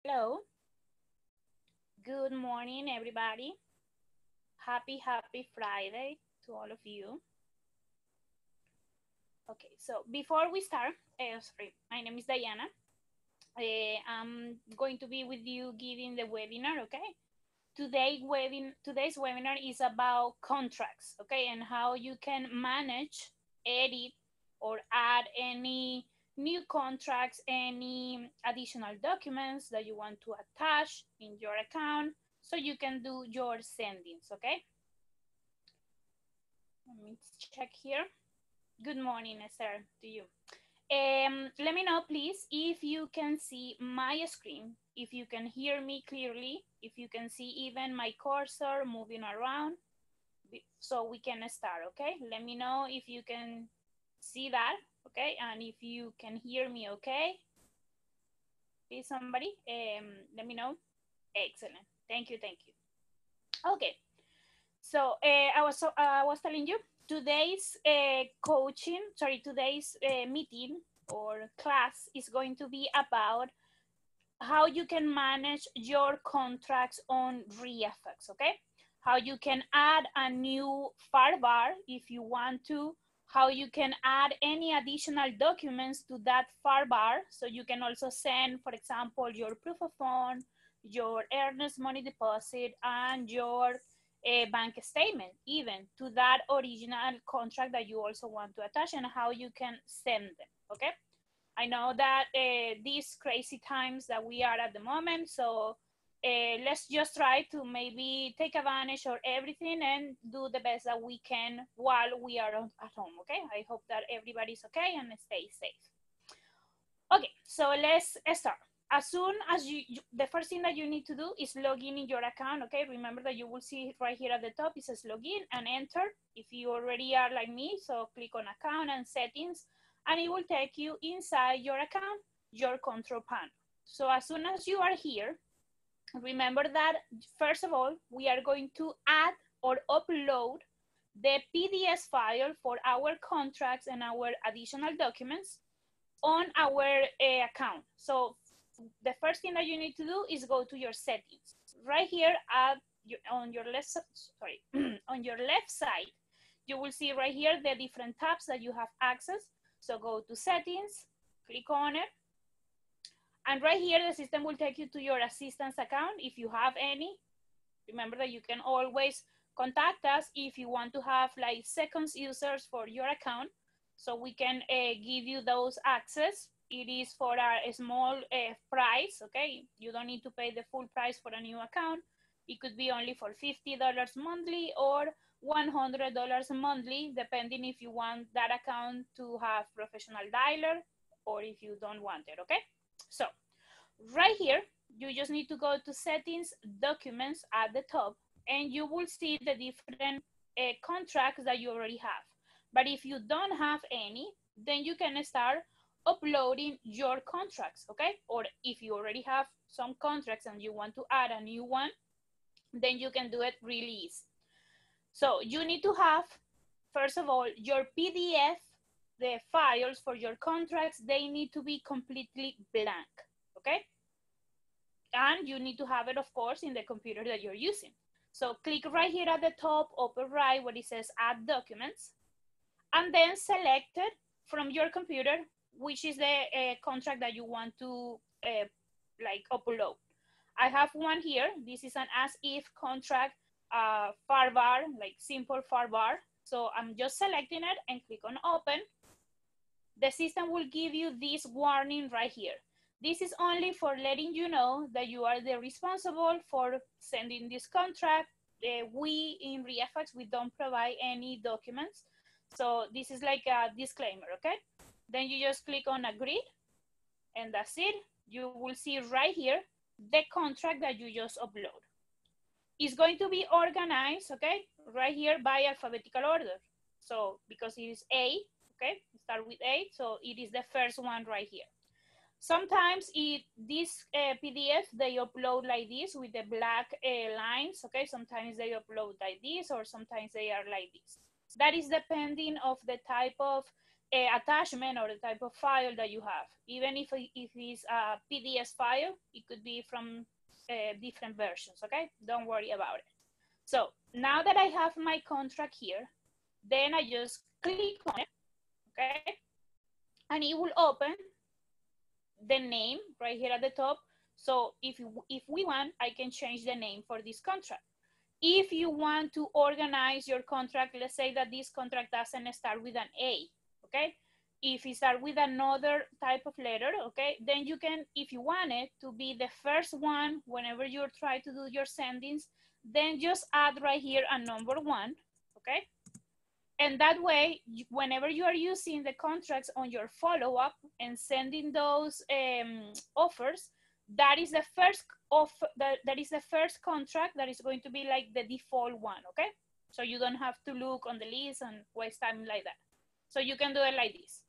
Hello. Good morning, everybody. Happy Friday to all of you. Okay, so before we start, sorry, my name is Diana. I'm going to be with you giving the webinar, okay? Today's webinar is about contracts, okay, and how you can manage, edit, or add any new contracts, any additional documents that you want to attach in your account so you can do your sendings, okay? Let me check here. Good morning, Esther, to you. Let me know, please, if you can see my screen, if you can hear me clearly, if you can see even my cursor moving around, so we can start, okay? Let me know if you can see that, okay? And if you can hear me, okay? Please, somebody, let me know. Excellent. Thank you, thank you. Okay, so I was telling you, today's today's meeting or class is going to be about how you can manage your contracts on ReiFax, okay? How you can add a new file bar if you want to, how you can add any additional documents to that file bar. So you can also send, for example, your proof of fund, your earnest money deposit, and your bank statement even to that original contract that you also want to attach, and how you can send them, okay? I know that these crazy times that we are at the moment, so let's just try to maybe take advantage of everything and do the best that we can while we are at home, okay? I hope that everybody's okay and stay safe. Okay, so let's start. As soon as the first thing that you need to do is log in your account, okay? Remember that you will see it right here at the top. It says login and enter. If you already are like me, so click on account and settings, and it will take you inside your account, your control panel. So as soon as you are here, remember that first of all, we are going to add or upload the PDF file for our contracts and our additional documents on our account. So the first thing that you need to do is go to your settings. Right here on your left side, you will see right here the different tabs that you have access. So go to settings, click on it. And right here, the system will take you to your assistance account if you have any. Remember that you can always contact us if you want to have like seconds users for your account, so we can give you those access. It is for a small price, okay? You don't need to pay the full price for a new account. It could be only for $50 monthly or $100 monthly, depending if you want that account to have professional dialer or if you don't want it, okay? So right here, you just need to go to settings, documents at the top, and you will see the different contracts that you already have. But if you don't have any, then you can start uploading your contracts, okay? Or if you already have some contracts and you want to add a new one, then you can do it really easy. So you need to have, first of all, your PDF, the files for your contracts, they need to be completely blank, okay? And you need to have it, of course, in the computer that you're using. So click right here at the top, upper right, where it says add documents, and then select it from your computer, which is the contract that you want to like upload. I have one here. This is an as if contract far bar, like simple far bar. So I'm just selecting it and click on open. The system will give you this warning right here. This is only for letting you know that you are the responsible for sending this contract. We in ReiFax, we don't provide any documents. So this is like a disclaimer, okay? Then you just click on agree, and that's it. You will see right here the contract that you just upload. It's going to be organized, okay, right here by alphabetical order. So because it is A, okay, start with A, so it is the first one right here. Sometimes this PDF, they upload like this with the black lines, okay? Sometimes they upload like this, or sometimes they are like this. That is depending of the type of attachment or the type of file that you have. Even if it's a PDF file, it could be from different versions, okay? Don't worry about it. So now that I have my contract here, then I just click on it, okay? And it will open the name right here at the top. So if we want, I can change the name for this contract. If you want to organize your contract, let's say that this contract doesn't start with an A, okay? If it starts with another type of letter, okay, then you can, if you want it to be the first one whenever you try to do your sendings, then just add right here a number 1, okay? And that way, whenever you are using the contracts on your follow-up and sending those offers, that is the first offer, that is the first contract that is going to be like the default one, okay? So you don't have to look on the list and waste time like that. So you can do it like this.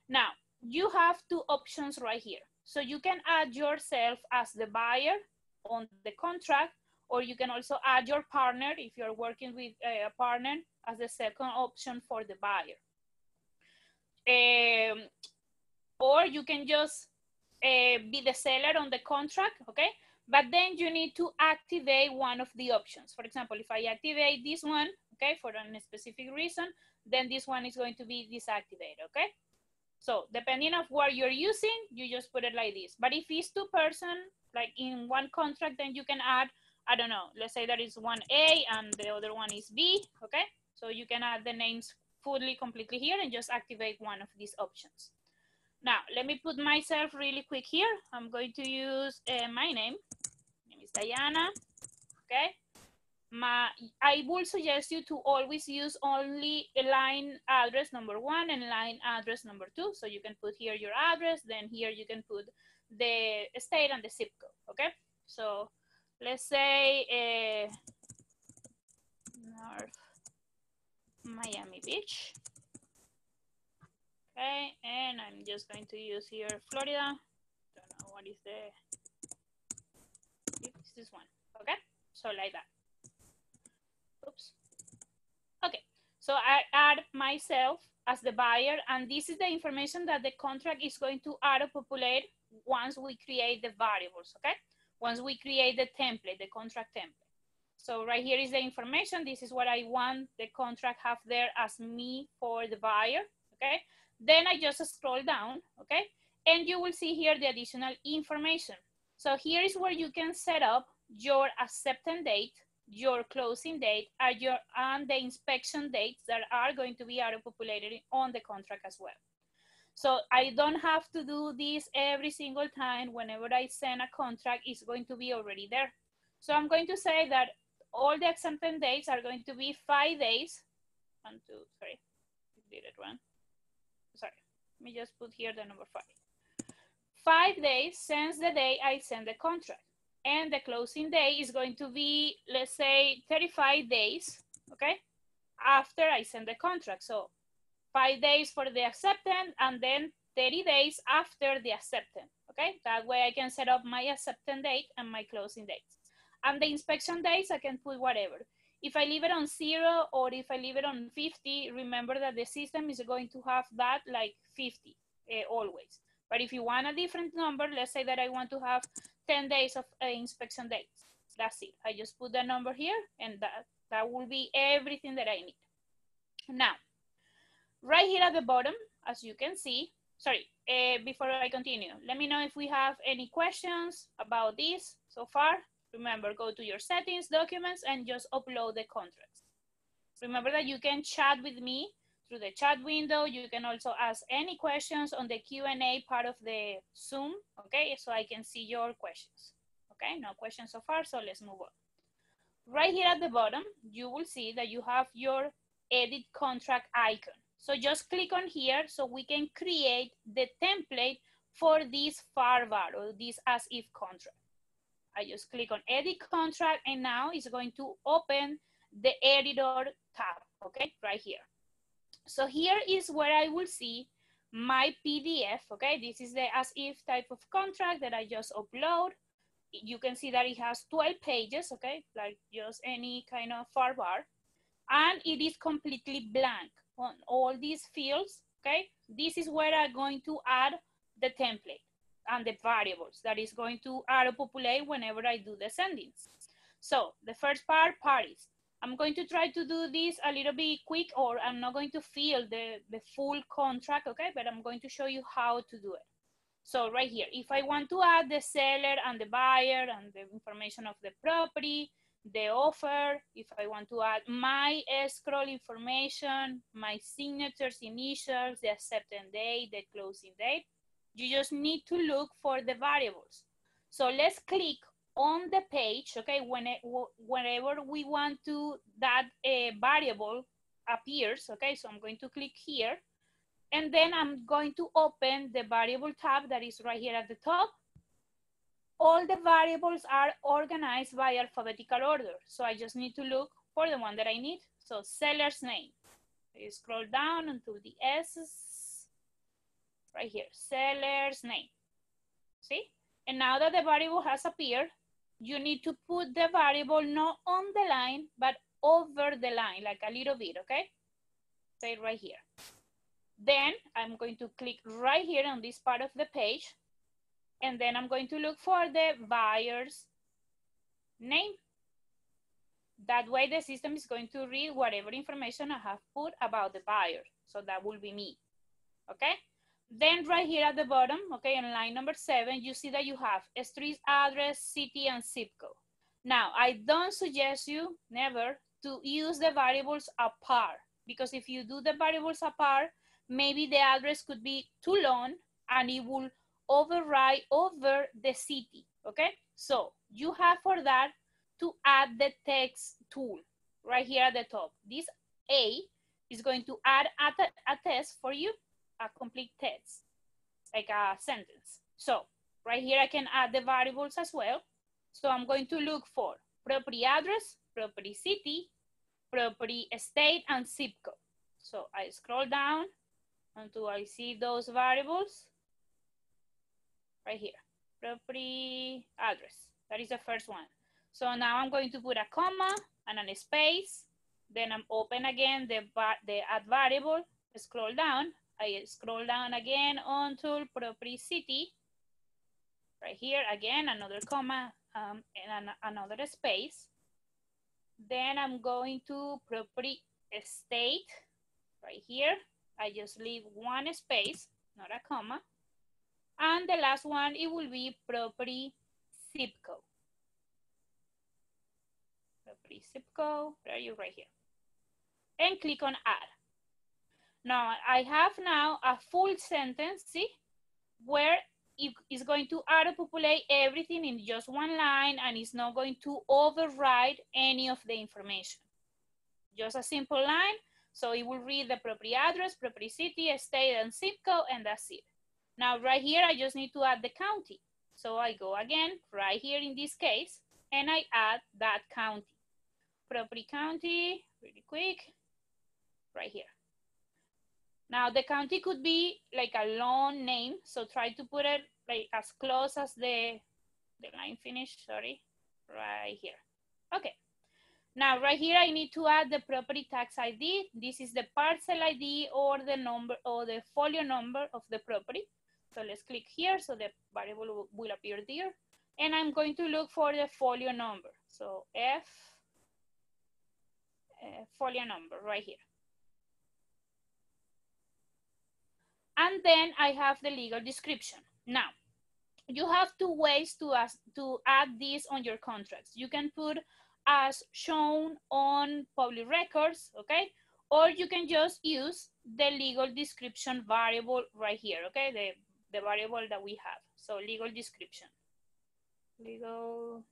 Now, you have 2 options right here. So you can add yourself as the buyer on the contract, or you can also add your partner if you're working with a partner as the second option for the buyer. Or you can just be the seller on the contract, okay? But then you need to activate one of the options. For example, if I activate this one, okay, for a specific reason, then this one is going to be deactivated, okay? So depending on what you're using, you just put it like this. But if it's 2-person, like in one contract, then you can add, I don't know, let's say that is one A and the other one is B, okay? So you can add the names fully, completely here and just activate one of these options. Now, let me put myself really quick here. I'm going to use my name. My name is Diana, okay? I will suggest you to always use only a line address number 1 and line address number 2. So you can put here your address, then here you can put the state and the zip code, okay? So let's say North Miami Beach. Okay, and I'm just going to use here Florida. Don't know what is it's this one, okay? So like that. Oops. Okay, so I add myself as the buyer, and this is the information that the contract is going to auto-populate once we create the variables, okay? Once we create the template, the contract template. So right here is the information. This is what I want the contract have there as me for the buyer, okay? Then I just scroll down, okay? And you will see here the additional information. So here is where you can set up your acceptance date, your closing date, and the inspection dates that are going to be auto-populated on the contract as well. So I don't have to do this every single time. Whenever I send a contract, it's going to be already there. So I'm going to say that all the acceptance dates are going to be 5 days. 1, 2, sorry, I did it wrong. Sorry, let me just put here the number 5. 5 days since the day I send the contract. And the closing day is going to be, let's say, 35 days, okay, after I send the contract. So 5 days for the acceptance and then 30 days after the acceptance, okay? That way I can set up my acceptance date and my closing dates. And the inspection days, I can put whatever. If I leave it on 0 or if I leave it on 50, remember that the system is going to have that like 50 always. But if you want a different number, let's say that I want to have 10 days of inspection dates. That's it. I just put the number here and that will be everything that I need. Now, right here at the bottom, as you can see, sorry, before I continue, let me know if we have any questions about this so far. Remember, go to your settings, documents, and just upload the contracts. Remember that you can chat with me through the chat window. You can also ask any questions on the Q&A part of the Zoom, okay? So I can see your questions, okay? No questions so far, so let's move on. Right here at the bottom, you will see that you have your edit contract icon. So just click on here so we can create the template for this var or this as if contract. I just click on edit contract and now it's going to open the editor tab, okay, right here. So here is where I will see my PDF, okay? This is the as if type of contract that I just upload. You can see that it has 12 pages, okay? Like just any kind of var. And it is completely blank. On all these fields okay? This is where I'm going to add the template and the variables that is going to auto-populate whenever I do the sendings. So the first part, parties. I'm going to try to do this a little bit quick, or I'm not going to fill the full contract, okay? But I'm going to show you how to do it. So right here, if I want to add the seller and the buyer and the information of the property, the offer, if I want to add my escrow information, my signatures, initials, the acceptance date, the closing date, you just need to look for the variables. So let's click on the page, okay, whenever we want to, that variable appears, okay, so I'm going to click here, and then I'm going to open the variable tab that is right here at the top. All the variables are organized by alphabetical order. So I just need to look for the one that I need. So seller's name. I scroll down until the S, right here, seller's name. See? And now that the variable has appeared, you need to put the variable not on the line, but over the line, like a little bit, okay? Say right here. Then I'm going to click right here on this part of the page, and then I'm going to look for the buyer's name. That way the system is going to read whatever information I have put about the buyer. So that will be me, okay? Then right here at the bottom, okay, on line number 7, you see that you have a street address, city, and zip code. Now, I don't suggest you never to use the variables apart, because if you do the variables apart, maybe the address could be too long and it will override over the city, okay? So you have for that to add the text tool right here at the top. This A is going to add a text for you, a complete text, like a sentence. So right here I can add the variables as well. So I'm going to look for property address, property city, property state, and zip code. So I scroll down until I see those variables right here, property address. That is the first one. So now I'm going to put a comma and a space. Then I'm open again the add variable, scroll down. I scroll down again until property city. Right here again, another comma and another space. Then I'm going to property state right here. I just leave one space, not a comma. And the last one, it will be property zip code. Property zip code, there you right here. And click on add. Now I have now a full sentence, see, where it is going to auto-populate everything in just one line, and it's not going to override any of the information. Just a simple line. So it will read the property address, property city, state, and zip code, and that's it. Now right here, I just need to add the county. So I go again, right here in this case, and I add that county. Property county, really quick, right here. Now the county could be like a long name, so try to put it like as close as the line finish, sorry, right here. Okay. Now right here, I need to add the property tax ID. This is the parcel ID or the number or the folio number of the property. So let's click here so the variable will appear there. And I'm going to look for the folio number. So folio number right here. And then I have the legal description. Now, you have two ways to add this on your contracts. You can put as shown on public records, okay? Or you can just use the legal description variable right here, okay? The variable that we have. So legal description. Legal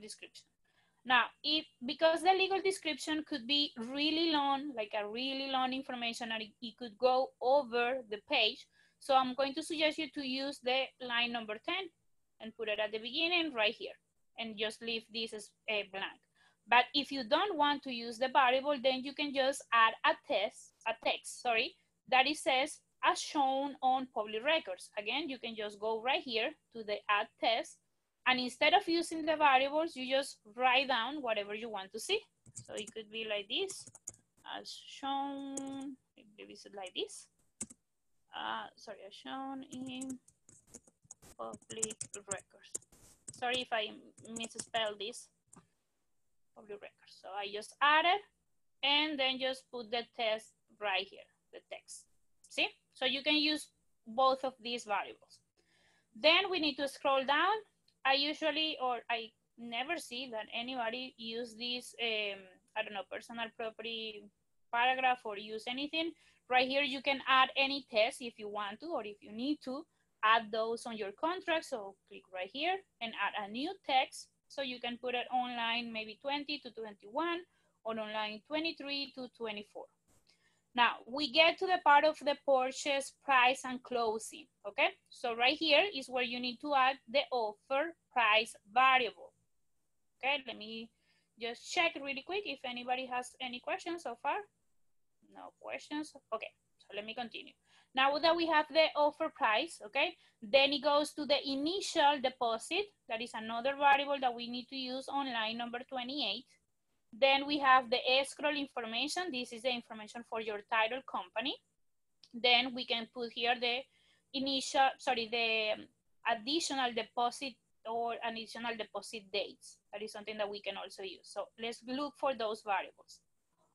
description. Now, because the legal description could be really long, like a really long information, and it could go over the page. So I'm going to suggest you to use the line number 10 and put it at the beginning right here, and just leave this as a blank. But if you don't want to use the variable, then you can just add a text, that it says as shown on public records. Again, you can just go right here to the add text, and instead of using the variables, you just write down whatever you want to see. So it could be like this, as shown, I believe it's like this. Sorry, as shown in public records. Sorry if I misspelled this. Public records. So I just added and then just put the test right here, the text. See? So you can use both of these variables. Then we need to scroll down. I usually, or I never see that anybody use this, I don't know, personal property paragraph or use anything. Right here, you can add any test if you want to, or if you need to, add those on your contract. So click right here and add a new text. So you can put it on line maybe 20 to 21, or on line 23 to 24. Now we get to the part of the purchase price and closing, okay? So right here is where you need to add the offer price variable. Okay, let me just check really quick if anybody has any questions so far. No questions, okay, so let me continue. Now that we have the offer price, okay, then it goes to the initial deposit. That is another variable that we need to use on line number 28. Then we have the escrow information. This is the information for your title company. Then we can put here the additional deposit or additional deposit dates. That is something that we can also use. So let's look for those variables.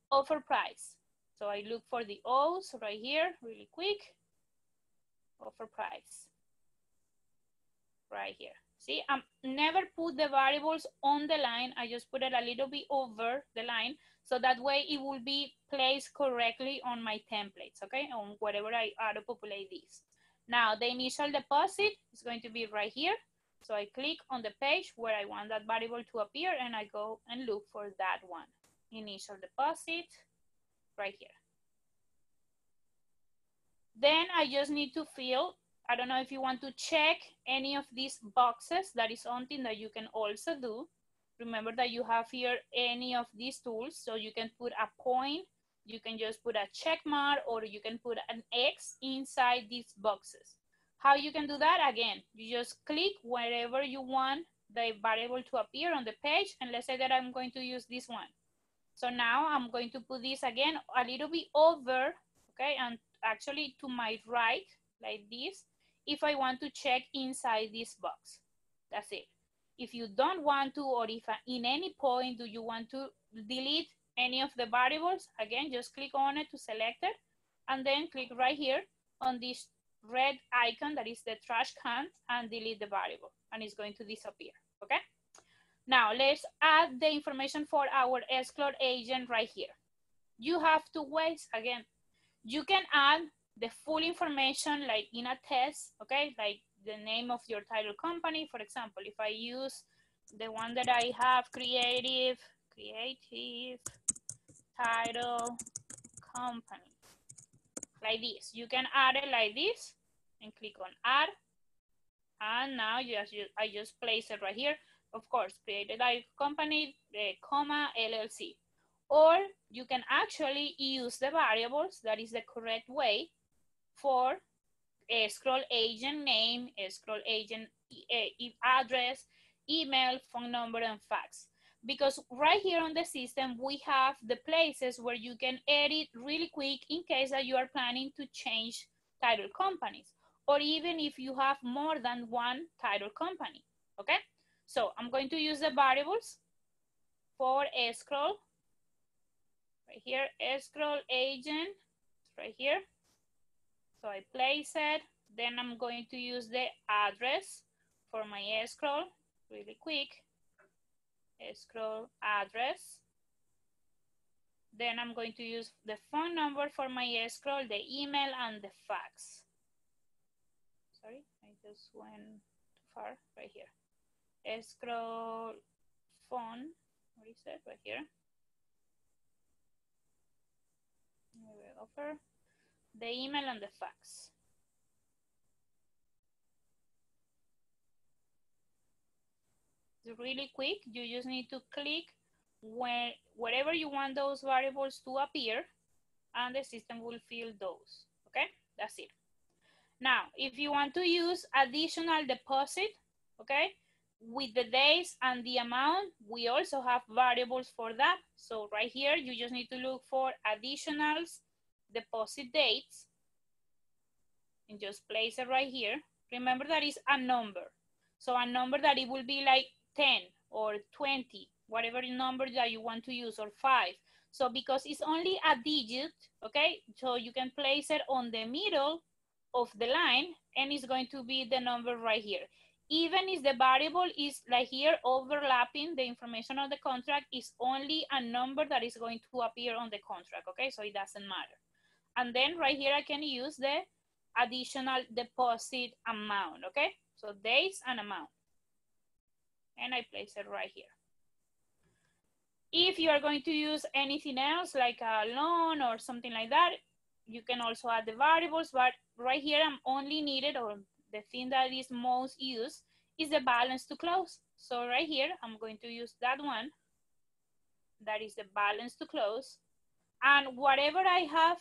Offer price. So I look for the O's right here, really quick. Offer price, right here. See, I never put the variables on the line. I just put it a little bit over the line, so that way it will be placed correctly on my templates, okay? On whatever I auto-populate these. Now, the initial deposit is going to be right here. So I click on the page where I want that variable to appear, and I go and look for that one. Initial deposit, right here. Then I just need to fill, I don't know if you want to check any of these boxes. That is something that you can also do. Remember that you have here any of these tools. So you can put a point, you can just put a check mark, or you can put an X inside these boxes. How you can do that? Again, you just click wherever you want the variable to appear on the page. And let's say that I'm going to use this one. So now I'm going to put this again a little bit over, okay, and actually to my right, like this, if I want to check inside this box. That's it. If you don't want to, or if in any point do you want to delete any of the variables, again, just click on it to select it, and then click right here on this red icon that is the trash can, and delete the variable, and it's going to disappear, okay? Now let's add the information for our escrow agent right here. You have two ways. Again, you can add the full information like in a test, okay? Like the name of your title company. For example, if I use the one that I have, creative title company, like this. You can add it like this and click on add. And now I just place it right here. Of course, created title company, comma, LLC. Or you can actually use the variables. That is the correct way for escrow agent name, escrow agent address, email, phone number, and fax. Because right here on the system, we have the places where you can edit really quick in case that you are planning to change title companies, or even if you have more than one title company, okay? So I'm going to use the variables for escrow, right here, escrow agent, right here. So I place it, then I'm going to use the address for my escrow, really quick, escrow address. Then I'm going to use the phone number for my escrow, the email, and the fax. Sorry, I just went too far, right here. Escrow phone, what is it, right here? Offer, the email, and the fax. It's really quick. You just need to click wherever you want those variables to appear, and the system will fill those, okay? That's it. Now, if you want to use additional deposit, okay, with the days and the amount, we also have variables for that. So right here, you just need to look for additionals, deposit dates, and just place it right here. Remember that is a number. So a number that it will be like 10 or 20, whatever number that you want to use, or 5. So because it's only a digit, okay, so you can place it on the middle of the line and it's going to be the number right here. Even if the variable is like here overlapping the information of the contract, is only a number that is going to appear on the contract, okay? So it doesn't matter. And then right here I can use the additional deposit amount, okay? So days and amount. And I place it right here. If you are going to use anything else like a loan or something like that, you can also add the variables, but right here I'm only needed, or the thing that is most used is the balance to close. So right here, I'm going to use that one. That is the balance to close. And whatever I have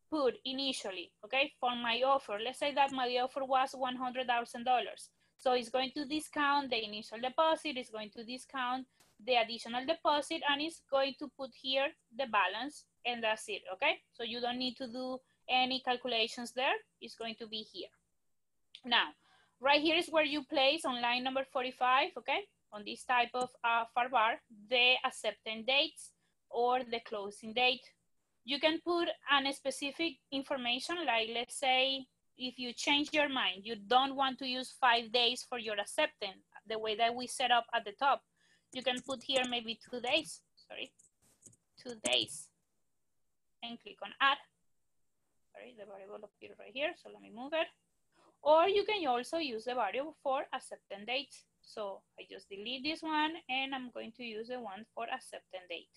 put initially, okay, for my offer, let's say that my offer was $100,000. So it's going to discount the initial deposit, it's going to discount the additional deposit, and it's going to put here the balance, and that's it, okay? So you don't need to do any calculations there. It's going to be here. Now, right here is where you place on line number 45, okay? On this type of far bar, the acceptance dates or the closing date. You can put a specific information, like let's say if you change your mind, you don't want to use 5 days for your acceptance, the way that we set up at the top. You can put here maybe 2 days, sorry, 2 days, and click on add. Sorry, the variable appeared right here, so let me move it. Or you can also use the variable for acceptance date. So I just delete this one, and I'm going to use the one for acceptance date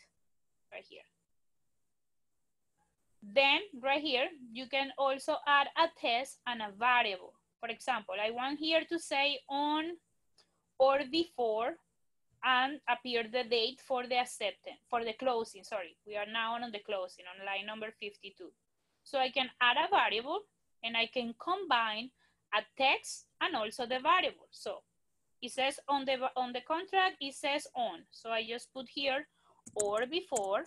right here. Then right here, you can also add a test and a variable. For example, I want here to say on or before and appear the date for the acceptance, for the closing, sorry. We are now on the closing on line number 52. So I can add a variable and I can combine a text and also the variable. So it says on the contract, it says on. So I just put here or before.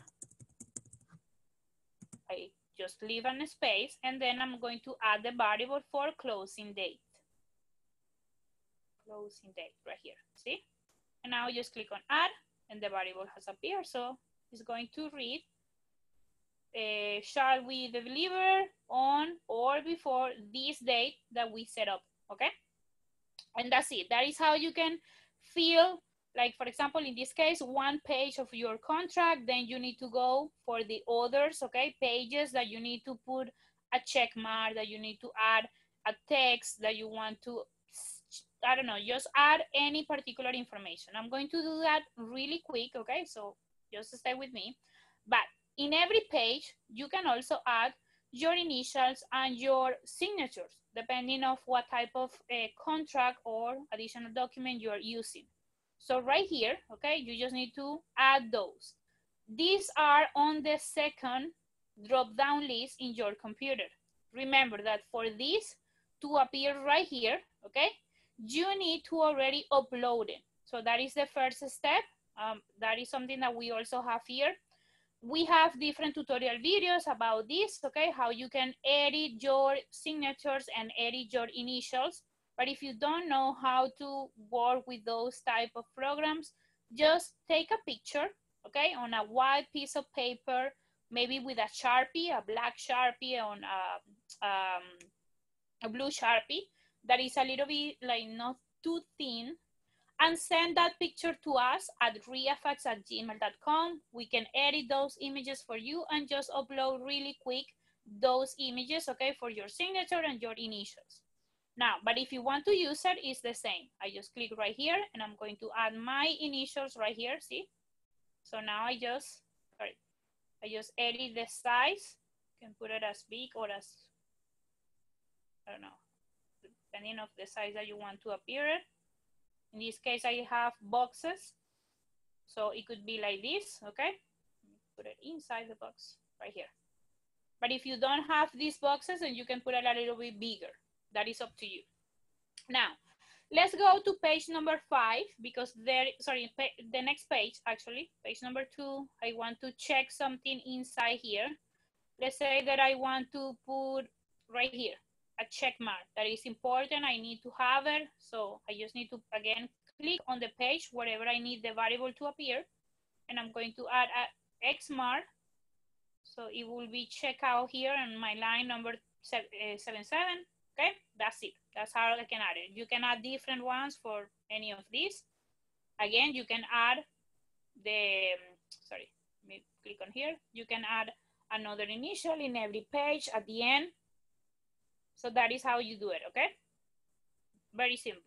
I just leave a space, and then I'm going to add the variable for closing date. Closing date right here, see? And now just click on add, and the variable has appeared. So it's going to read, shall we deliver on or before this date that we set up, okay? And that's it. That is how you can fill, like for example, in this case, 1 page of your contract, then you need to go for the others, okay, pages that you need to put a check mark, that you need to add a text, that you want to, I don't know, just add any particular information. I'm going to do that really quick, okay, so just stay with me. But in every page, you can also add your initials and your signatures, depending on what type of contract or additional document you are using. So right here, okay, you just need to add those. These are on the second drop-down list in your computer. Remember that for this to appear right here, okay, you need to already upload it. So that is the first step. That is something that we also have here. We have different tutorial videos about this, okay, how you can edit your signatures and edit your initials. But if you don't know how to work with those type of programs, just take a picture, okay, on a white piece of paper, maybe with a Sharpie, a black Sharpie on a blue Sharpie that is a little bit like not too thin, and send that picture to us at reifax@gmail.com. We can edit those images for you and just upload really quick those images, okay, for your signature and your initials. Now, but if you want to use it, it's the same. I just click right here and I'm going to add my initials right here, see? So now I just edit the size. You can put it as big or as, I don't know, depending on the size that you want to appear it. In this case, I have boxes. So it could be like this, okay? Put it inside the box right here. But if you don't have these boxes, then you can put it a little bit bigger. That is up to you. Now, Let's go to page number 5 because the next page actually, page number 2, I want to check something inside here. Let's say that I want to put right here a check mark that is important. I need to have it. So I just need to, again, click on the page wherever I need the variable to appear. And I'm going to add a X mark. So it will be checked out here on my line number 77. Okay, that's it. That's how I can add it. You can add different ones for any of these. Again, you can add the, sorry, let me click on here. You can add another initial in every page at the end. So that is how you do it, okay? Very simple.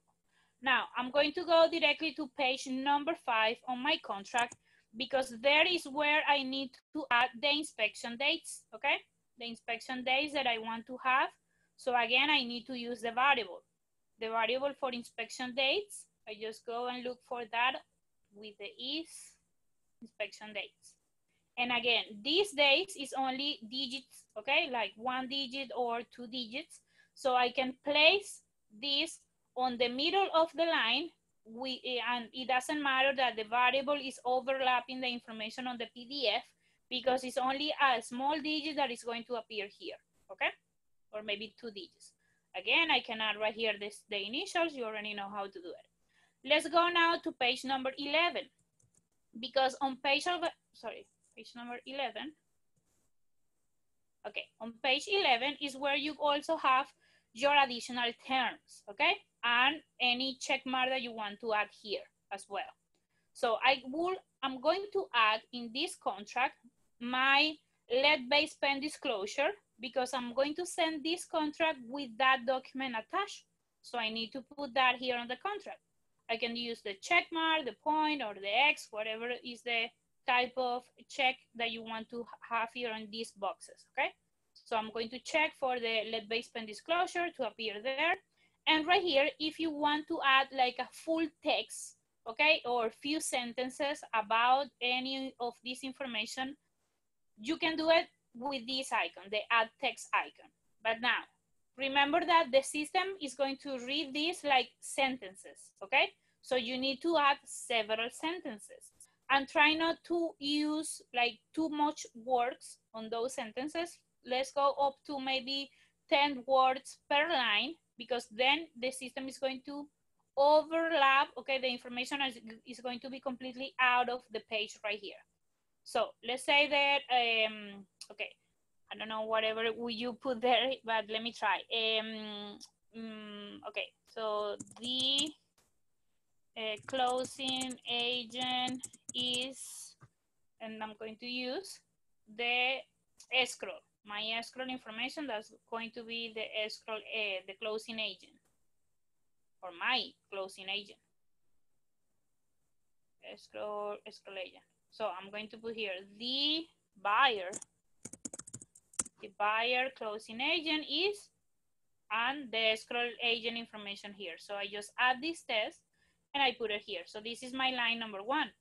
Now, I'm going to go directly to page number 5 on my contract because there is where I need to add the inspection dates, okay? The inspection dates that I want to have. So again, I need to use the variable. The variable for inspection dates, I just go and look for that with the is inspection dates. And again, these days is only digits, okay? Like 1 digit or 2 digits. So I can place this on the middle of the line, and it doesn't matter that the variable is overlapping the information on the PDF because it's only a small digit that is going to appear here, okay? Or maybe 2 digits. Again, I can add right here the initials. You already know how to do it. Let's go now to page number 11 because on page number 11. Okay, on page 11 is where you also have your additional terms, okay? And any check mark that you want to add here as well. So I'm going to add in this contract my lead-based pen disclosure because I'm going to send this contract with that document attached. So I need to put that here on the contract. I can use the check mark, the point, or the X, whatever is the type of check that you want to have here on these boxes, okay? So I'm going to check for the lead-based pen disclosure to appear there. And right here, if you want to add like a full text, okay, or a few sentences about any of this information, you can do it with this icon, the add text icon. But now, remember that the system is going to read these like sentences, okay? So you need to add several sentences and try not to use like too much words on those sentences. Let's go up to maybe 10 words per line because then the system is going to overlap, okay? The information is going to be completely out of the page right here. So let's say that, okay, I don't know, whatever will you put there, but let me try. Okay, so the closing agent is, and I'm going to use the escrow. My escrow information, that's going to be the escrow, the closing agent, or my closing agent. Escrow agent. So I'm going to put here the buyer closing agent is, and the escrow agent information here. So I just add this test and I put it here. So this is my line number 1.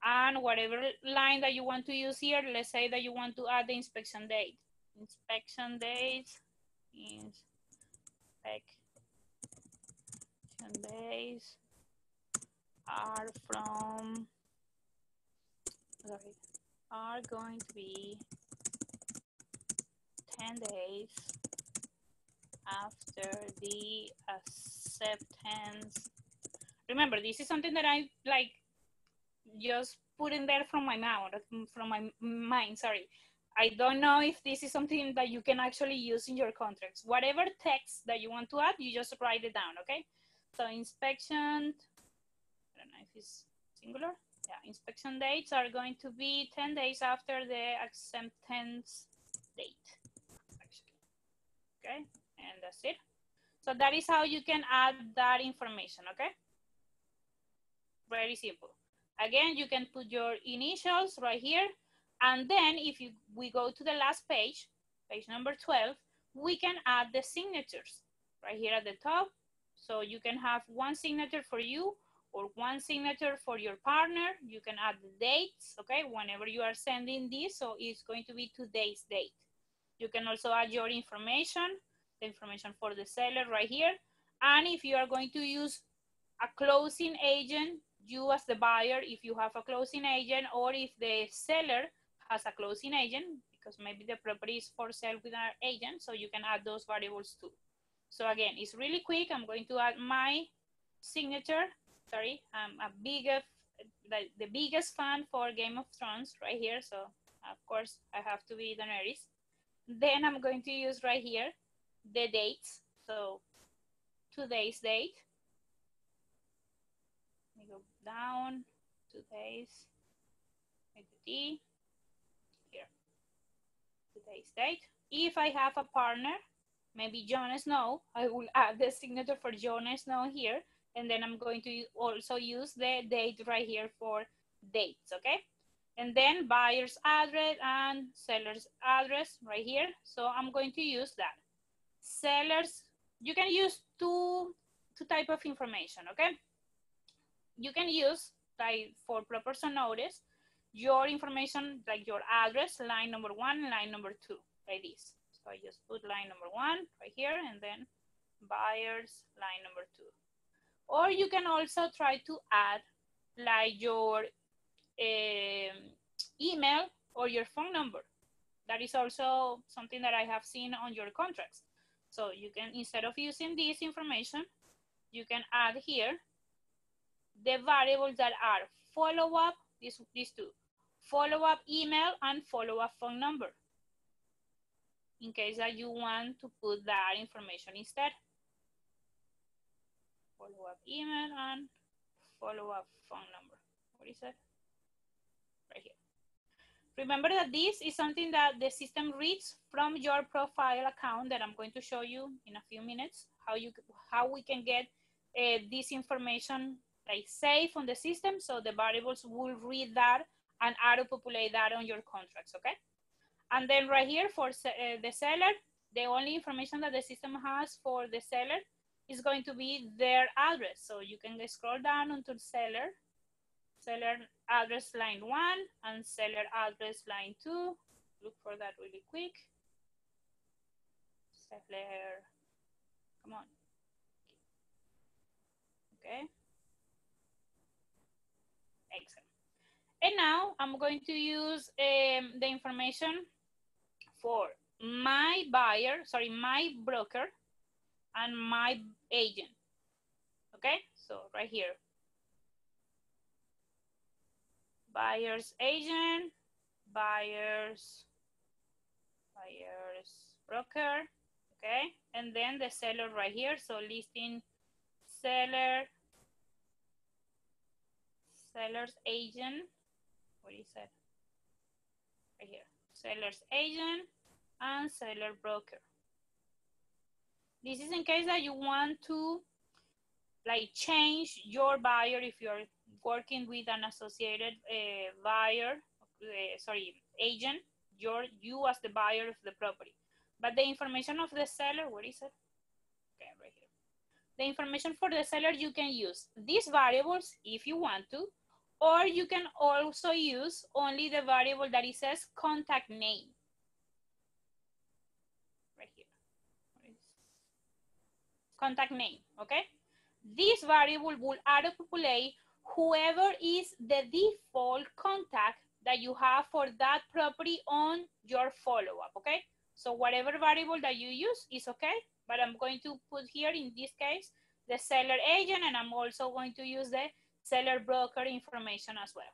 And whatever line that you want to use here, let's say that you want to add the inspection date. Inspection dates are from, are going to be 10 days after the acceptance. Remember, this is something that I like just put in there from my mind, sorry. I don't know if this is something that you can actually use in your contracts. Whatever text that you want to add, you just write it down, okay? So inspection, I don't know if it's singular. Yeah, inspection dates are going to be 10 days after the acceptance date, actually. Okay, and that's it. So that is how you can add that information, okay? Very simple. Again, you can put your initials right here. And then if we go to the last page, page number 12, we can add the signatures right here at the top. So you can have one signature for you or one signature for your partner. You can add the dates, okay, whenever you are sending this. So it's going to be today's date. You can also add your information, the information for the seller right here. And if you are going to use a closing agent, you as the buyer, if you have a closing agent, or if the seller has a closing agent, because maybe the property is for sale with an agent, so you can add those variables too. So again, it's really quick. I'm going to add my signature. Sorry, I'm the biggest fan for Game of Thrones right here. So of course I have to be Daenerys. Then I'm going to use right here the dates. So today's date. Let me go down, today's, with the D, here, today's date. If I have a partner, maybe Jon Snow, I will add the signature for Jon Snow here, and then I'm going to also use the date right here for dates, okay? And then buyer's address and seller's address right here. So I'm going to use that. Sellers, you can use two type of information, okay? You can use, like for proportion notice, your information, like your address, line number 1, line number 2, like this. So I just put line number 1 right here, and then buyers, line number 2. Or you can also try to add like your email or your phone number. That is also something that I have seen on your contracts. So you can, instead of using this information, you can add here the variables that are follow-up, these two, follow-up email and follow-up phone number, in case that you want to put that information instead. Follow-up email and follow-up phone number. What is that? Right here. Remember that this is something that the system reads from your profile account that I'm going to show you in a few minutes, how we can get this information like safe on the system, so the variables will read that and auto-populate that on your contracts, okay? And then right here for the seller, the only information that the system has for the seller is going to be their address. So you can scroll down onto seller address line 1 and seller address line 2. Look for that really quick. Seller, come on. Okay. Excellent. And now I'm going to use the information for my buyer, sorry, my broker and my agent. Okay, so right here. Buyer's agent, buyer's broker, okay? And then the seller right here. So listing seller, seller's agent, what is that? Right here, seller's agent and seller broker. This is in case that you want to like change your buyer if you're working with an associated buyer, agent, you as the buyer of the property. But the information of the seller, where is it? Okay, right here. The information for the seller, you can use these variables if you want to, or you can also use only the variable that it says contact name. Right here. Contact name, okay? This variable will auto-populate whoever is the default contact that you have for that property on your follow-up, okay? So whatever variable that you use is okay, but I'm going to put here, in this case, the seller agent, and I'm also going to use the seller broker information as well.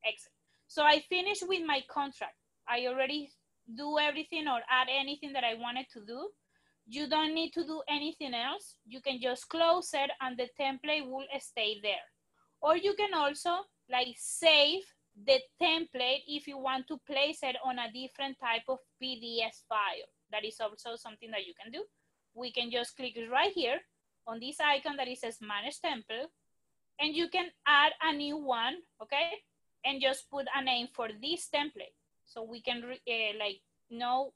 Excellent. So I finished with my contract. I already do everything or add anything that I wanted to do. You don't need to do anything else. You can just close it and the template will stay there. Or you can also like save the template if you want to place it on a different type of PDF file. That is also something that you can do. We can just click right here on this icon that it says manage template, and you can add a new one, okay? And just put a name for this template. So we can like know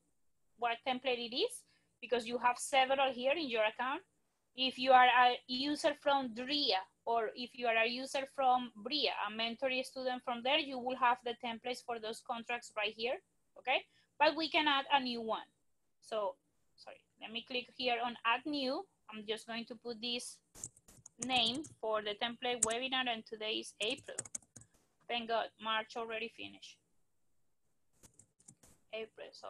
what template it is, because you have several here in your account. If you are a user from DRIA, or if you are a user from BRIA, a mentoring student from there, you will have the templates for those contracts right here, okay? But we can add a new one. So, sorry, let me click here on add new. I'm just going to put this name for the template webinar, and today is April. Thank God, March already finished. April, so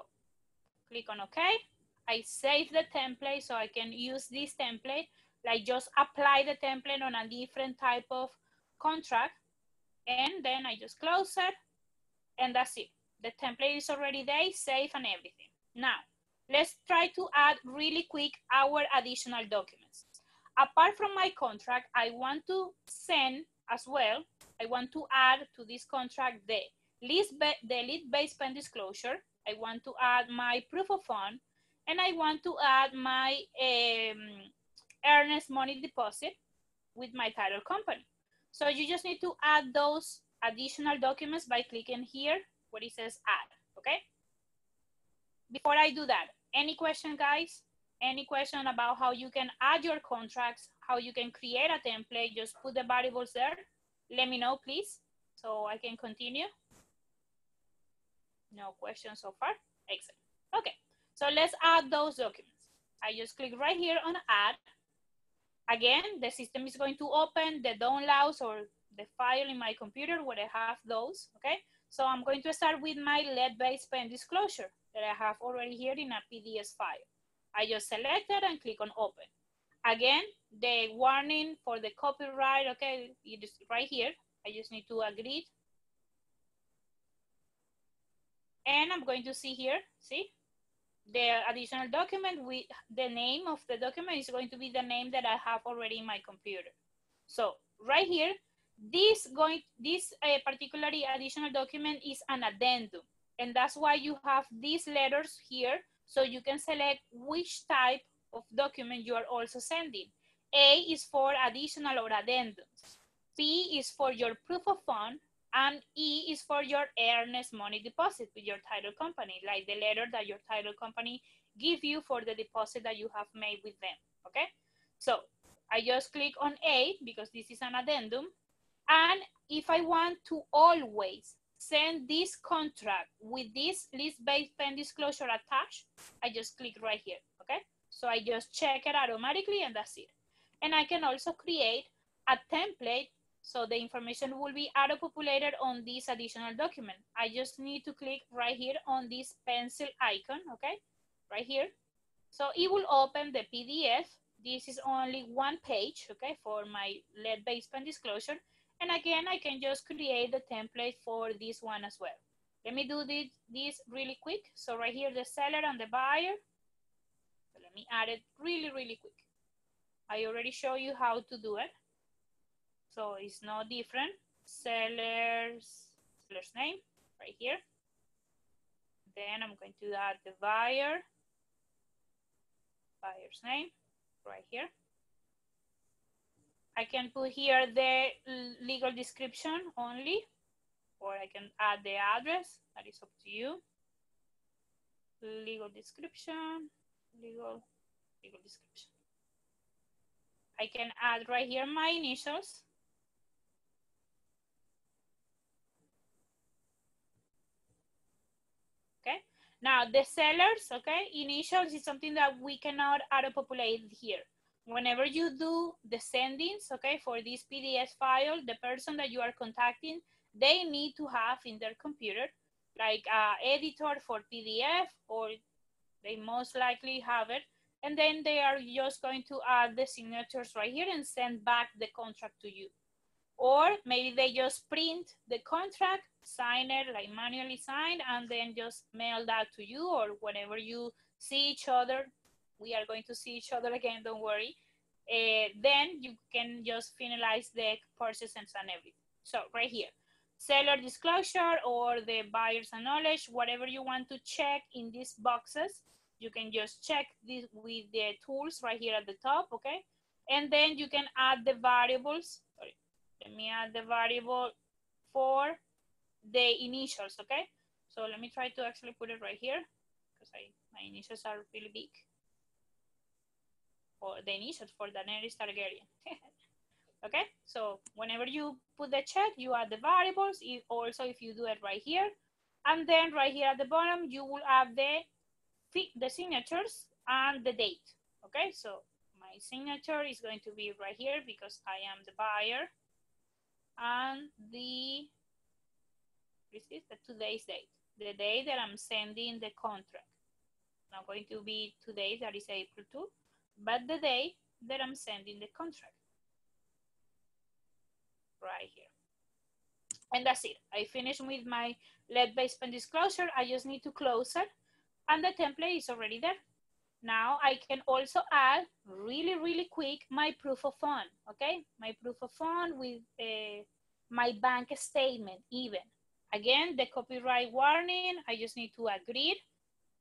click on OK. I save the template so I can use this template, like just apply the template on a different type of contract, and then I just close it, and that's it. The template is already there, safe and everything. Now, let's try to add really quick our additional documents. Apart from my contract, I want to send as well, I want to add to this contract the lead-based pen disclosure. I want to add my proof of fund, and I want to add my earnest money deposit with my title company. So you just need to add those additional documents by clicking here where it says add, okay? Before I do that, any question, guys? Any question about how you can add your contracts, how you can create a template, just put the variables there. Let me know, please, so I can continue. No questions so far? Excellent. Okay, so let's add those documents. I just click right here on add. Again, the system is going to open the downloads or the file in my computer where I have those, okay? So I'm going to start with my lead-based pen disclosure that I have already here in a PDF file. I just select it and click on open. Again, the warning for the copyright, okay, it is right here. I just need to agree. And I'm going to see here, see? The additional document with the name of the document is going to be the name that I have already in my computer. So right here, this particularly additional document is an addendum. And that's why you have these letters here, so you can select which type of document you are also sending. A is for additional or addendums. P is for your proof of fund, and E is for your earnest money deposit with your title company, like the letter that your title company give you for the deposit that you have made with them, okay? So I just click on A because this is an addendum. And if I want to always send this contract with this list-based pen disclosure attached, I just click right here, okay? So I just check it automatically and that's it. And I can also create a template so the information will be auto-populated on this additional document. I just need to click right here on this pencil icon, okay? Right here. So it will open the PDF. This is only one page, okay, for my lead-based pen disclosure. And again, I can just create the template for this one as well. Let me do this really quick. So right here, the seller and the buyer. So let me add it really, really quick. I already show you how to do it. So it's no different. Seller's name right here. Then I'm going to add the buyer's name right here. I can put here the legal description only, or I can add the address. That is up to you. Legal description, legal description. I can add right here my initials. Okay. Now the sellers, okay, initials is something that we cannot auto-populate here. Whenever you do the sendings, okay, for this PDF file, the person that you are contacting, they need to have in their computer like an editor for PDF, or they most likely have it. And then they are just going to add the signatures right here and send back the contract to you. Or maybe they just print the contract, sign it, like manually signed, and then just mail that to you, or whenever you see each other, we are going to see each other again, don't worry. Then you can just finalize the purchases and everything. So right here, seller disclosure or the buyer's knowledge, whatever you want to check in these boxes, you can just check this with the tools right here at the top, okay? And then you can add the variables. Sorry. Let me add the variable for the initials, okay? So let me try to actually put it right here because my initials are really big. Or the initials for Daenerys Targaryen. Okay, so whenever you put the check, you add the variables. Also, if you do it right here, and then right here at the bottom, you will add the signatures and the date. Okay, so my my signature is going to be right here because I am the buyer. And this is the today's date, the day that I'm sending the contract. Not going to be today, that is April 2, but the day that I'm sending the contract. Right here. And that's it. I finished with my lead-based spend disclosure. I just need to close it, and the template is already there. Now I can also add really quick my proof of fund, okay? My proof of fund with my bank statement even. Again, the copyright warning, I just need to agree.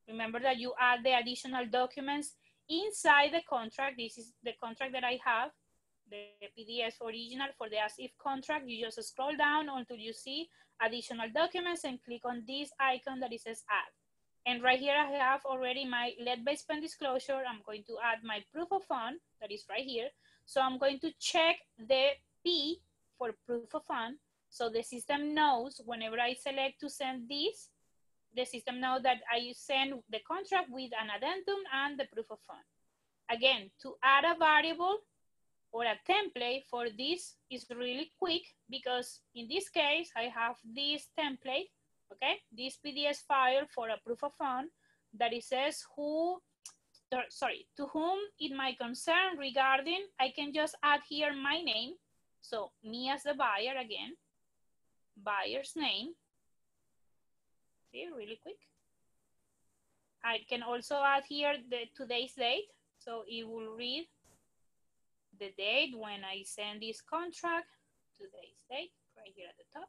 Remember that you add the additional documents inside the contract. This is the contract that I have, the PDF original for the as-if contract. You just scroll down until you see additional documents and click on this icon that it says add. And right here I have already my lead-based spend disclosure. I'm going to add my proof of fund that is right here. So I'm going to check the P for proof of fund. So the system knows whenever I select to send this, the system knows that I send the contract with an addendum and the proof of fund. Again, to add a variable or a template for this is really quick because in this case, I have this template, okay? This PDF file for a proof of fund that it says to whom it might concern regarding, I can just add here my name. So me as the buyer again, buyer's name. See, really quick. I can also add here the today's date. So it will read the date when I send this contract, today's date, right here at the top.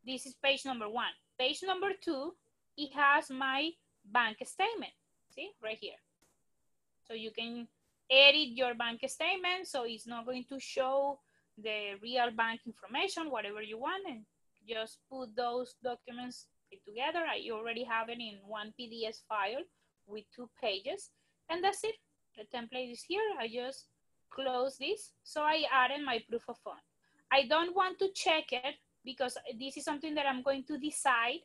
This is page number 1. Page number 2, it has my bank statement. See, right here. So you can edit your bank statement. So it's not going to show the real bank information, whatever you want, and just put those documents together. I already have it in one PDF file with 2 pages, and that's it. The template is here. I just close this. So I added my proof of fund. I don't want to check it because this is something that I'm going to decide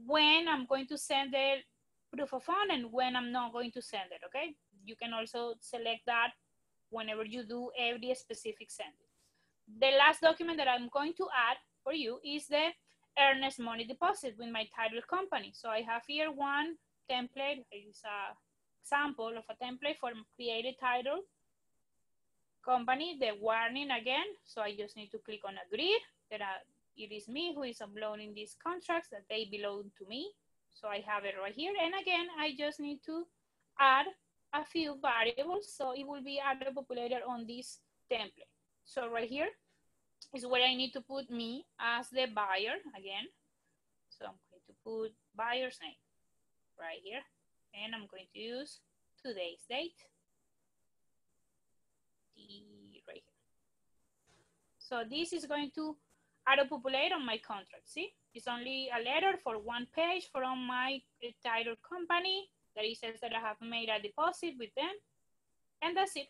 when I'm going to send the proof of fund and when I'm not going to send it, okay? You can also select that whenever you do every specific sending. The last document that I'm going to add for you is the earnest money deposit with my title company. So I have here one template. It's a example of a template for created title company, the warning again. So I just need to click on agree that it is me who is uploading these contracts, that they belong to me. So I have it right here. And again, I just need to add a few variables. So it will be auto-populated on this template. So right here is where I need to put me as the buyer again. So I'm going to put buyer's name right here. And I'm going to use today's date. Right here. So this is going to auto-populate on my contract. See, it's only a letter for 1 page from my title company that it says that I have made a deposit with them. And that's it.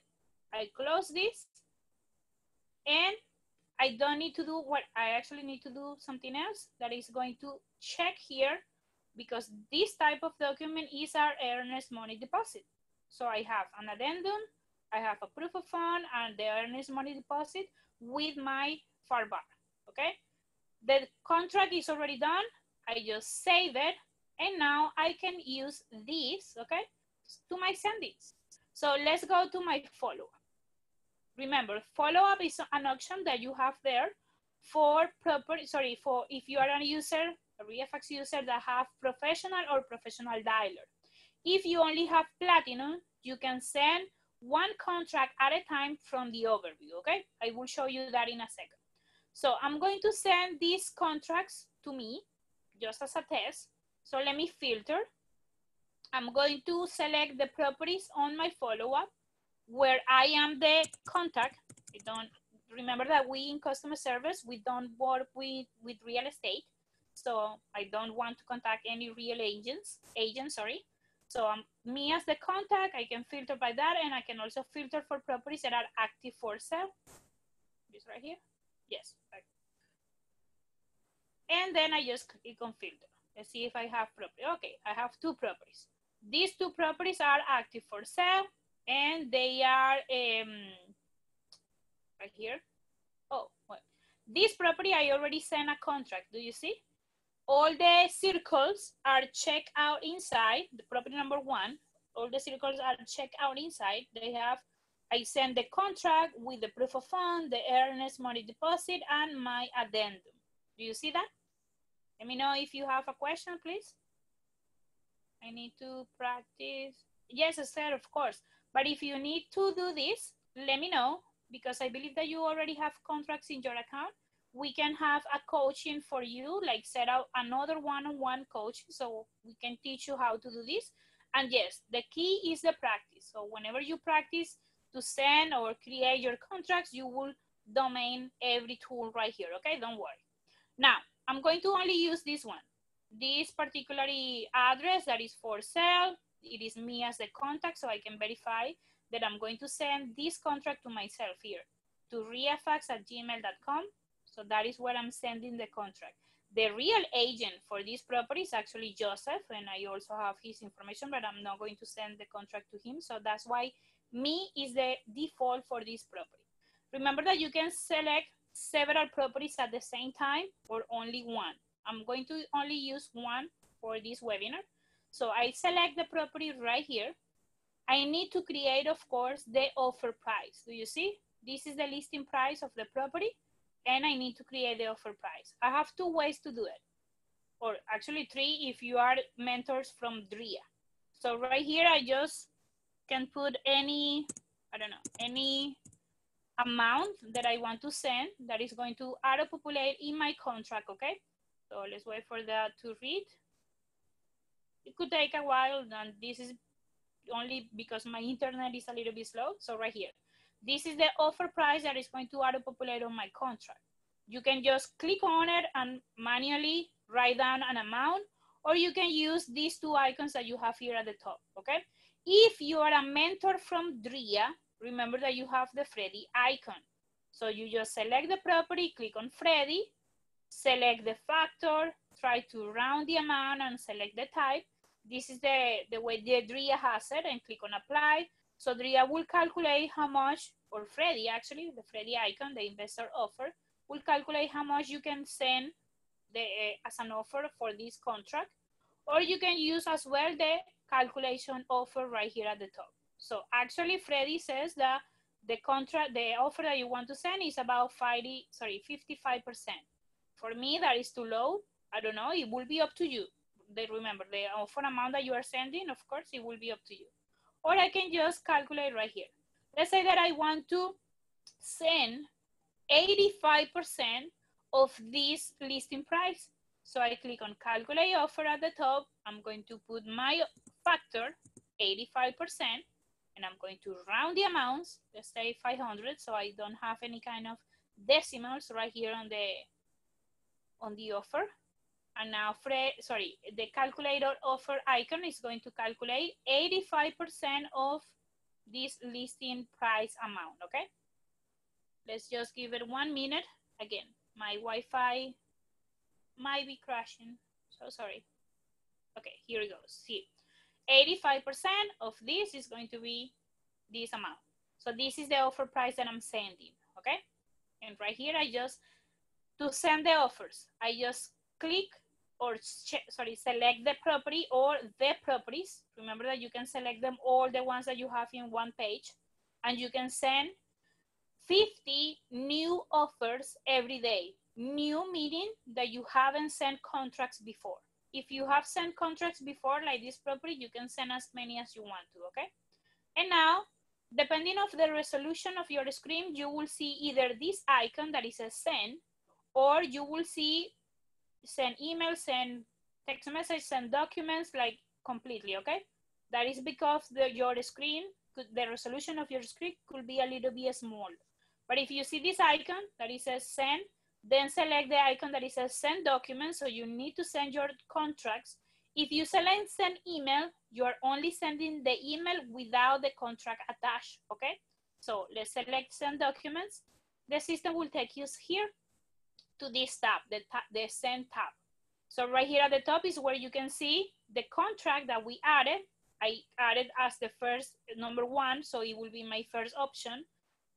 I close this. And I don't need to do what I actually need to do something else that is going to check here because this type of document is our earnest money deposit. So I have an addendum, I have a proof of fund and the earnest money deposit with my FAR bar, okay? The contract is already done. I just save it. And now I can use this, okay, to my sendings. So let's go to my follow-up. Remember, follow-up is an option that you have there for for if you are a user, a ReiFax user that have professional or professional dialer. If you only have platinum, you can send one contract at a time from the overview, okay? I will show you that in a second. So I'm going to send these contracts to me just as a test. So let me filter. I'm going to select the properties on my follow-up where I am the contact. I don't remember that we in customer service, we don't work with real estate. So I don't want to contact any real agents, sorry. So me as the contact, I can filter by that, and I can also filter for properties that are active for sale. This right here. Yes. And then I just click on filter. Let's see if I have property. Okay, I have 2 properties. These 2 properties are active for sale. and they are right here. Oh, well, this property I already sent a contract. Do you see? All the circles are checked out inside the property number 1. All the circles are checked out inside. They have, I send the contract with the proof of fund, the earnest money deposit, and my addendum. Do you see that? Let me know if you have a question, please. I need to practice. Yes, Esther, of course. But if you need to do this, let me know, because I believe that you already have contracts in your account. We can have a coaching for you, like set out another one-on-one coaching so we can teach you how to do this. And yes, the key is the practice. So whenever you practice to send or create your contracts, you will domain every tool right here, okay? Don't worry. Now, I'm going to only use this one. This particular address that is for sale, it is me as the contact, so I can verify that I'm going to send this contract to myself here, to reifax@gmail.com. So that is where I'm sending the contract. The real agent for this property is actually Joseph, and I also have his information, but I'm not going to send the contract to him. So that's why me is the default for this property. Remember that you can select several properties at the same time or only one. I'm going to only use one for this webinar. So I select the property right here. I need to create, of course, the offer price. Do you see? This is the listing price of the property, and I need to create the offer price. I have 2 ways to do it, or actually 3 if you are mentors from DRIA. So right here, I just can put any, I don't know, any amount that I want to send that is going to auto-populate in my contract, okay? So let's wait for that to read. It could take a while, and this is only because my internet is a little bit slow. So right here, this is the offer price that is going to auto-populate on my contract. You can just click on it and manually write down an amount, or you can use these 2 icons that you have here at the top, okay? If you are a mentor from DRIA, remember that you have the Freddy icon. So you just select the property, click on Freddy, select the factor, try to round the amount and select the type. This is the way the DRIA has it, and click on apply. So DRIA will calculate how much, or Freddy actually, the Freddy icon, the investor offer, will calculate how much you can send as an offer for this contract. Or you can use as well the calculation offer right here at the top. So actually Freddy says that the offer that you want to send is about 55%. For me, that is too low. I don't know, it will be up to you. Remember, the offer amount that you are sending, of course, it will be up to you. Or I can just calculate right here. Let's say that I want to send 85% of this listing price. So I click on calculate offer at the top. I'm going to put my factor, 85%, and I'm going to round the amounts. Let's say 500, so I don't have any kind of decimals right here on the offer. And now, the calculator offer icon is going to calculate 85% of this listing price amount, okay? Let's just give it 1 minute. Again, my Wi-Fi might be crashing, so sorry. Okay, here it goes. See, 85% of this is going to be this amount. So this is the offer price that I'm sending, okay? And right here, to send the offers, I just click or select the property or the properties. Remember that you can select them, all the ones that you have in one page, and you can send 50 new offers every day. New meaning that you haven't sent contracts before. If you have sent contracts before, like this property, you can send as many as you want to, okay? And now, depending on the resolution of your screen, you will see either this icon that is a send, or you will see send email, send text message, send documents, like completely, okay? That is because your screen, the resolution of your screen could be a little bit small. But if you see this icon that it says send, then select the icon that it says send documents. So you need to send your contracts. If you select send email, you are only sending the email without the contract attached, okay? So let's select send documents. The system will take us here to this tab, the send tab. So right here at the top is where you can see the contract that we added. I added as the first number 1, so it will be my first option.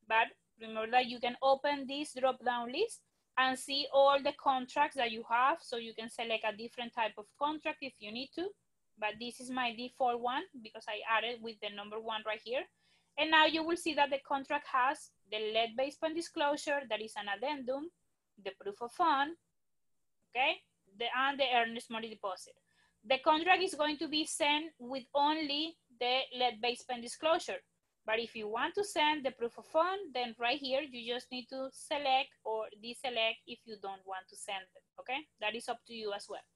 But remember that you can open this drop-down list and see all the contracts that you have, so you can select a different type of contract if you need to. But this is my default one because I added with the number 1 right here. And now you will see that the contract has the lead-based fund disclosure, that is an addendum, the proof of fund, okay, and the earnest money deposit. The contract is going to be sent with only the lead-based fund disclosure. But if you want to send the proof of fund, then right here, you just need to select or deselect if you don't want to send it, okay? That is up to you as well.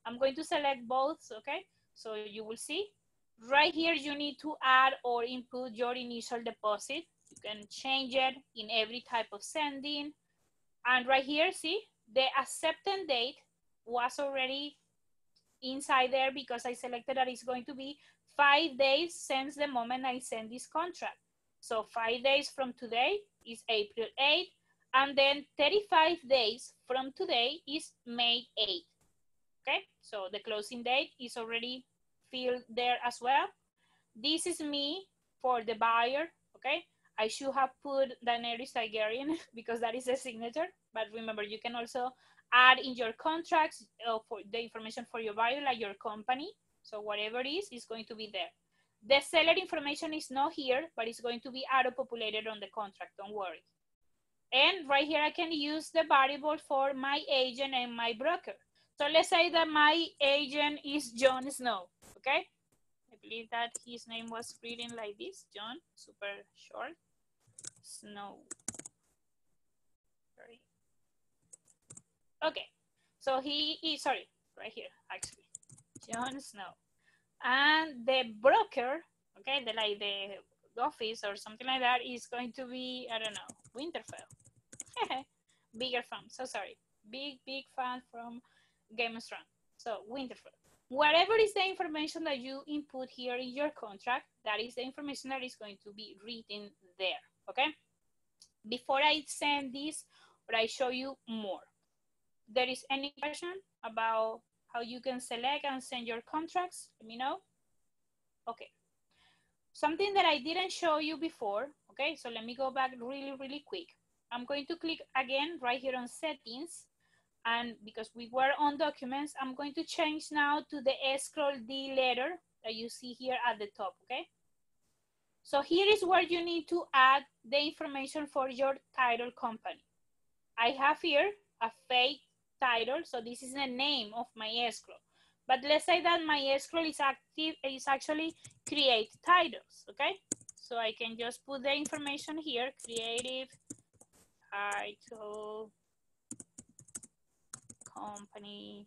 I'm going to select both, okay? So you will see. Right here, you need to add or input your initial deposit. You can change it in every type of sending. And right here, see, the acceptance date was already inside there because I selected that it's going to be 5 days since the moment I send this contract. So 5 days from today is April 8th, and then 35 days from today is May 8th. Okay, so the closing date is already filled there as well. This is me for the buyer, okay? I should have put Daenerys Targaryen because that is a signature, but remember, you can also add in your contracts for the information for your buyer, like your company. So whatever it is going to be there. The seller information is not here, but it's going to be auto-populated on the contract, don't worry. And right here, I can use the variable for my agent and my broker. So let's say that my agent is Jon Snow, okay? I believe that his name was written like this, Jon, super short, Snow. Sorry. Okay, so he is, sorry, right here, actually, Jon Snow. And the broker, okay, the office or something like that is going to be, I don't know, Winterfell. Bigger fan, so sorry. Big fan from Game of Thrones. So Winterfell. Whatever is the information that you input here in your contract, that is the information that is going to be written there, okay? Before I send this, or I show you more, there is any question about how you can select and send your contracts? Let me know. Okay. Something that I didn't show you before, okay? So let me go back really quick. I'm going to click again right here on settings. And because we were on documents, I'm going to change now to the scroll D letter that you see here at the top, okay? So here is where you need to add the information for your title company. I have here a fake title, so this is the name of my escrow. But let's say that my escrow is active, is actually create titles, okay? So I can just put the information here, creative title company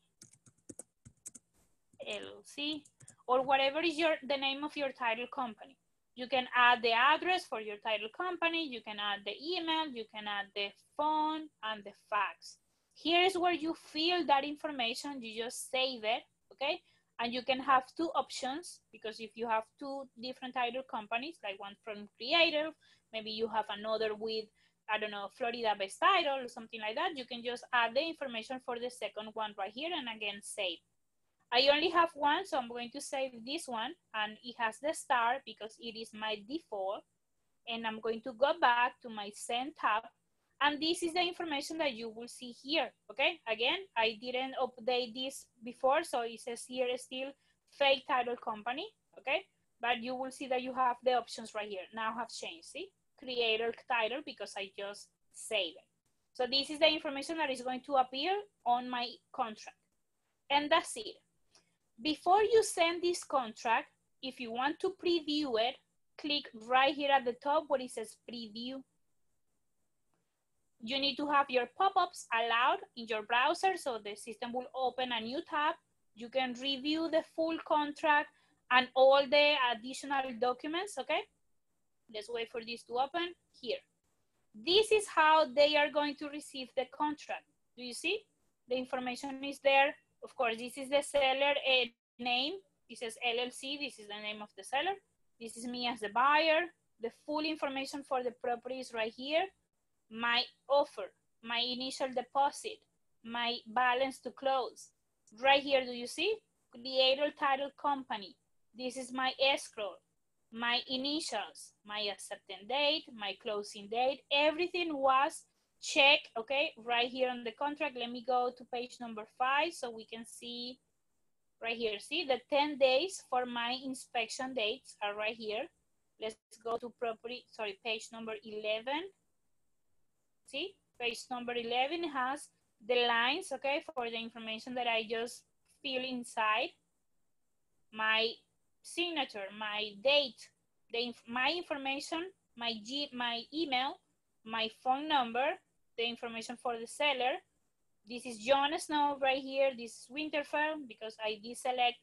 LLC, or whatever is the name of your title company. You can add the address for your title company, you can add the email, you can add the phone and the fax. Here is where you fill that information, you just save it, okay? And you can have 2 options, because if you have 2 different title companies, like one from Creative, maybe you have another with, I don't know, Florida-based title or something like that, you can just add the information for the second one right here and again save. I only have one, so I'm going to save this one, and it has the star because it is my default. And I'm going to go back to my Send tab, and this is the information that you will see here, okay? Again, I didn't update this before, so it says here still fake title company, okay? But you will see that you have the options right here. Now have changed, see? Creator title, because I just saved it. So this is the information that is going to appear on my contract. And that's it. Before you send this contract, if you want to preview it, click right here at the top where it says preview. You need to have your pop-ups allowed in your browser, so the system will open a new tab. You can review the full contract and all the additional documents, okay? Let's wait for this to open here. This is how they are going to receive the contract. Do you see? The information is there. Of course, this is the seller name. This says LLC. This is the name of the seller. This is me as the buyer. The full information for the property is right here. My offer, my initial deposit, my balance to close. Right here, do you see? Creator title company. This is my escrow, my initials, my acceptance date, my closing date. Everything was checked, okay, right here on the contract. Let me go to page number 5 so we can see right here. See, the 10 days for my inspection dates are right here. Let's go to property, sorry, page number 11. See, page number 11 has the lines, okay, for the information that I just fill inside. My signature, my date, my information, my email, my phone number, the information for the seller. This is Jon Snow right here. This is Winterfell because I deselect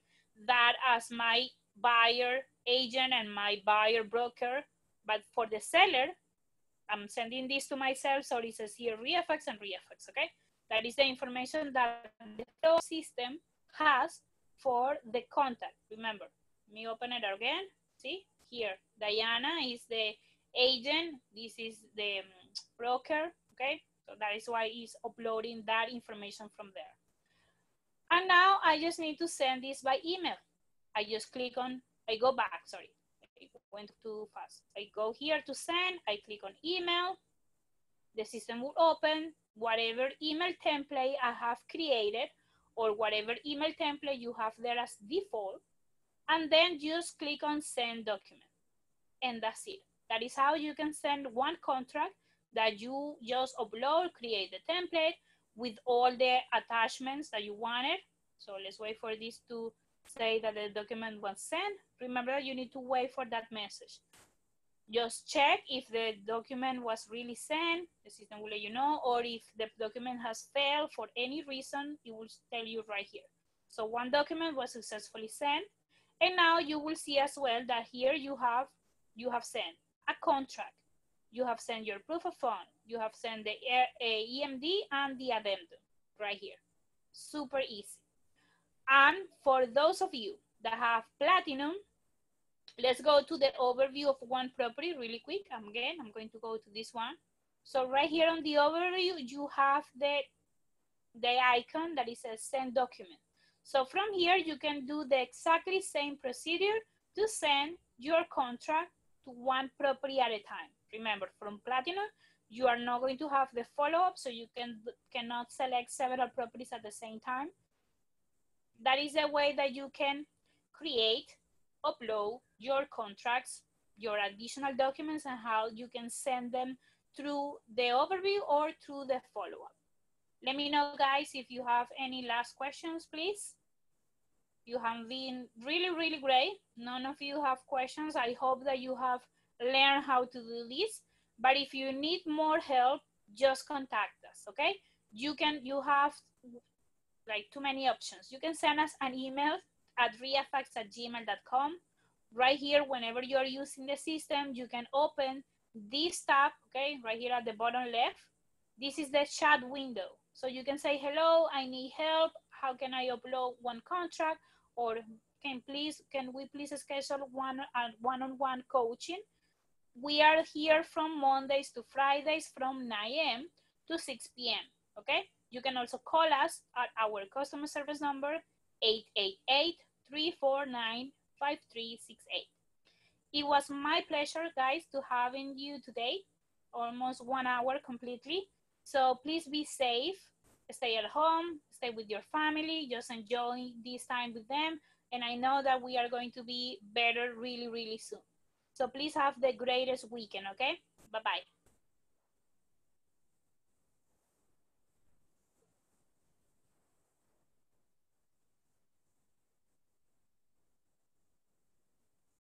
that as my buyer agent and my buyer broker. But for the seller, I'm sending this to myself, so it says here ReiFax and ReiFax, okay? That is the information that the flow system has for the contact. Remember, let me open it again. See, here, Diana is the agent. This is the broker, okay? So that is why it's uploading that information from there. And now I just need to send this by email. I just click on, I go back, sorry. I went too fast. I go here to send, I click on email. The system will open whatever email template I have created or whatever email template you have there as default. And then just click on send document. And that's it. That is how you can send one contract that you just upload, create the template with all the attachments that you wanted. So let's wait for this to say that the document was sent. Remember, you need to wait for that message. Just check if the document was really sent, the system will let you know, or if the document has failed for any reason, it will tell you right here. So one document was successfully sent, and now you will see as well that here you have sent a contract, you have sent your proof of fund, you have sent the EMD and the addendum right here. Super easy. And for those of you that have platinum, let's go to the overview of one property really quick. Again, I'm going to go to this one. So right here on the overview, you have the icon that is a send document. So from here, you can do the exactly same procedure to send your contract to one property at a time. Remember, from platinum, you are not going to have the follow-up, so you cannot select several properties at the same time. That is a way that you can create, upload your contracts, your additional documents, and how you can send them through the overview or through the follow-up. Let me know, guys, if you have any last questions, please. You have been really, really great. None of you have questions. I hope that you have learned how to do this. But if you need more help, just contact us, okay? You have like too many options. You can send us an email at reifax@gmail.com. Right here, whenever you're using the system, you can open this tab, okay, right here at the bottom left. This is the chat window. So you can say, hello, I need help. How can I upload one contract? Or can we please schedule one-on-one coaching? We are here from Mondays to Fridays from 9 a.m. to 6 p.m., okay? You can also call us at our customer service number, 888-349-5368. It was my pleasure, guys, to having you today, almost 1 hour completely. So please be safe, stay at home, stay with your family, just enjoy this time with them. And I know that we are going to be better really, really soon. So please have the greatest weekend, okay? Bye-bye.